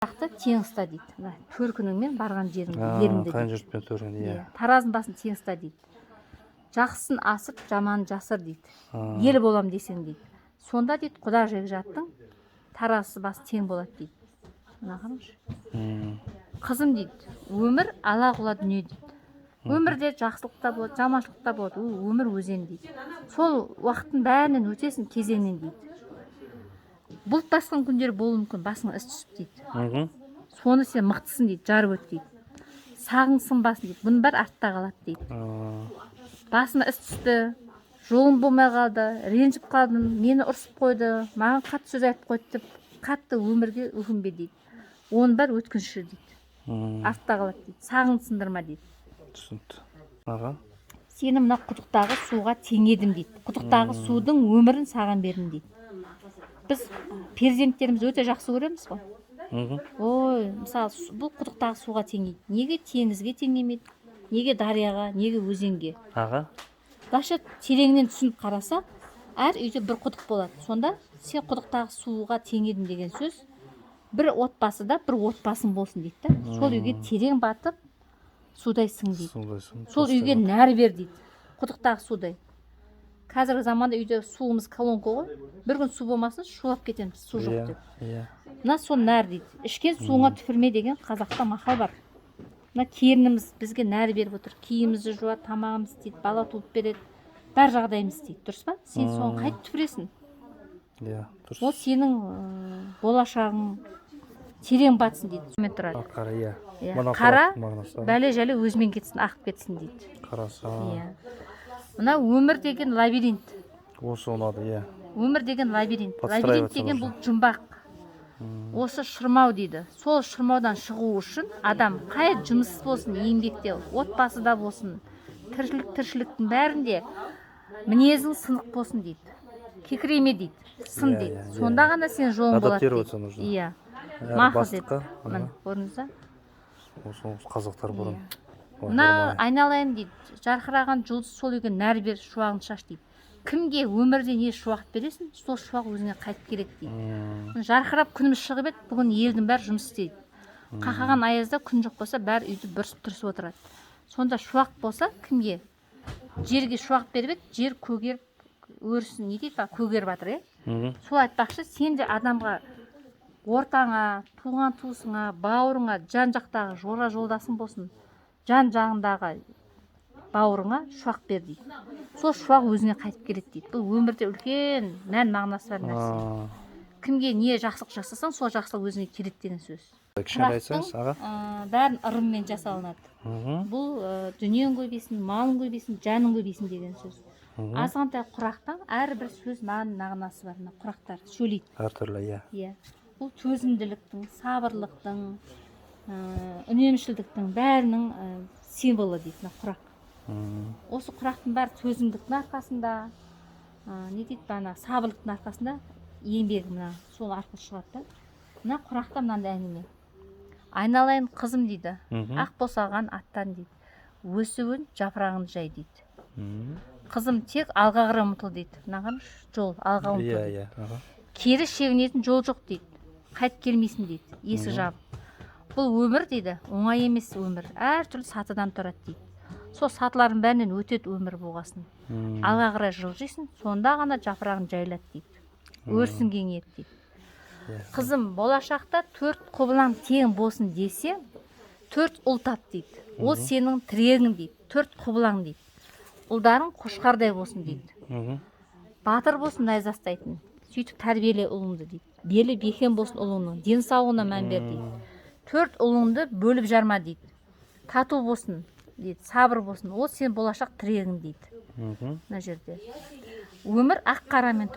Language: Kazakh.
тең ұста дейді. Мына төркініңмен барған жеріңді қайын жұртпен төркін, иә. Таразының басын тең ұста дейді. Жақсысын асып, жаманын жасыр дейді. Ел болам десең дейді. Сонда дейді, құда жекжаттың таразысы басы тең болады дейді. Мына қараңызшы. Қызым дейді, өмір ала құла дүние дейді. Өмірде жақсылық та болады, жаманшылық та болады. Өмір өзен дейді. Сол уақыттың бәрінен өтесің кезеңнен дейді. Бұлт басқан күндер болуы мүмкін, басыңа іс түсіп дейді. Соны сен мықтысың дейді, жарып өт дейді. Сағыңсың басын дейді, бұның бәрі артта қалады дейді. Басыма іс түсті, жолым болмай қалды, ренжіп қалдым, мені ұрсып қойды, маған қатты сөз айтып қойды деп, қатты өмірге өкінбе дейді. Оның бәрі өткінші дейді. Артта қалады дейді. Сағыңды сындырма дейді. Түсінді. Аға? Сені мына құдықтағы суға теңедім дейді. Құдықтағы судың өмірін саған бердім дейді. Біз перзенттеріміз өте жақсы көреміз ғой. Ой, мысалы, бұл құдықтағы суға теңейді. Неге теңізге теңемейді? Неге дарияға, неге өзенге? Аға? Даша тереңнен түсініп қараса, әр үйде бір құдық болады. Сонда сен құдықтағы суға теңедім деген сөз, бір отбасыда бір отбасың болсын дейді. Сол үйге терең батып, судайсың дейді. Сол үйге нәр бер дейді. Құдықтағы судай. Қазіргі заманда үйде суымыз колонка ғой. Bir күн су болмасын, шулап кетеміз, су жоқ деп. Мына сол нәр дейді. Ішкен суыңа түфірме деген қазақта мақал бар. Мына келініміз бізге нәр беріп отыр. Киімімізді жуады, тамағымыз істейді, бала туып береді. Бар жағдайымыз істейді, дұрыс па? Сен соны қайтып түфіресің? Иә, дұрыс. Ол сенің болашағың терең батсын дейді. Қара, иә. Қара бәле-жәле өзімен кетсін, ақып кетсін дейді. Қараса. Мына өмір деген лабиринт. Осы ұнады, иә. Өмір деген лабиринт. Лабиринт деген бұл жұмбақ. Осы шырмау дейді. Сол шырмаудан шығу үшін адам қай жұмыс болсын, еңбекте, отбасыда болсын, тіршіліктің бәрінде мінезің сынық болсын дейді. Кекіреме дейді, сын дейді. Сонда ғана сен жолың болады дейді. Иә. Мақыл дейді. Көрдіңіз ба? Осы қазақтар бұрын. Мына айналайын дейді, жарқыраған жұлдыз сол үйге нәр бер, шуағын шаш дейді. Кімге өмірде не шуақ бересің, сол шуақ өзіңе қайтып керек дейді. Жарқырап күніміз шығып еді, бүгін елдің бәрі жұмыс істейді. Қақаған аязда күн жоқ болса, бәрі үйді бүрісіп тұрысып отырады. Сонда шуақ болса, кімге? Жерге шуақ беріп еді, жер көгеріп өрсін, не дейді, көгеріп жатыр, е? Сол айтпақшы, сен де адамға ортаңа, туған туысыңа, бауырыңа, жан жақтағы жора жолдасың болсын, жан жағындағы бауырыңа шуақ бер дейді. Сол шуақ өзіңе қайтып келеді дейді. Бұл өмірде үлкен мән мағынасы бар нәрсе. Кімге не жақсылық жасасаң, сол жақсылық өзіңе келеді деген сөз. Кішкене айтсаңыз, аға? Бәрін ырыммен жасалынады. Бұл дүниең көбейсін, малың көбейсін, жаның көбейсін деген сөз. Азғантай құрақтан әрбір сөз мағынасы бар. Құрақтар сөйлейді. Әртүрлі, иә. Бұл төзімділіктің, сабырлықтың, үнемшілдіктің бәрінің символы дейді құрақ. Осы құрақтың бәрі төзімдіктің арқасында, не дейді, сабырлықтың арқасында еңбегі мына сол арқылы шығады. Мына құрақта мынандай әңгіме. Айналайын қызым дейді, ақ босаған аттан дейді, өсуін жапырағын жай дейді. Қызым тек алға қарай ұмтыл дейді. Мынаған жол, алға ұмтыл дейді. Кері шегінетін жол жоқ дейді. Қайтып келмейсің дейді, есік жабып. Бұл өмір дейді, оңай емес өмір, әртүрлі сатыдан тұрады дейді. Сол сатылардың бәрінен өтеді өмір болғасын. Алға қарай жылжисың, сонда ғана жапырағын жайлады дейді. Өрсін кеңейеді дейді. Қызым, болашақта 4 құбылаң тең болсын десе, 4 ұл тап дейді. Ол сенің тірегің дейді, 4 құбылаң дейді. Ұлдарың қошқардай болсын дейді. Батыр болсын найзастайтын. Сөйтіп тәрбиеле ұлыңды дейді. Белі бекем болсын ұлыңның, денсаулығына мән бер дейді. 4 ұлыңды бөліп жарма дейді. Тату болсын дейді, сабыр болсын. Ол сен болашақ тірегің дейді. Мына жерде. Өмір ақ қарамен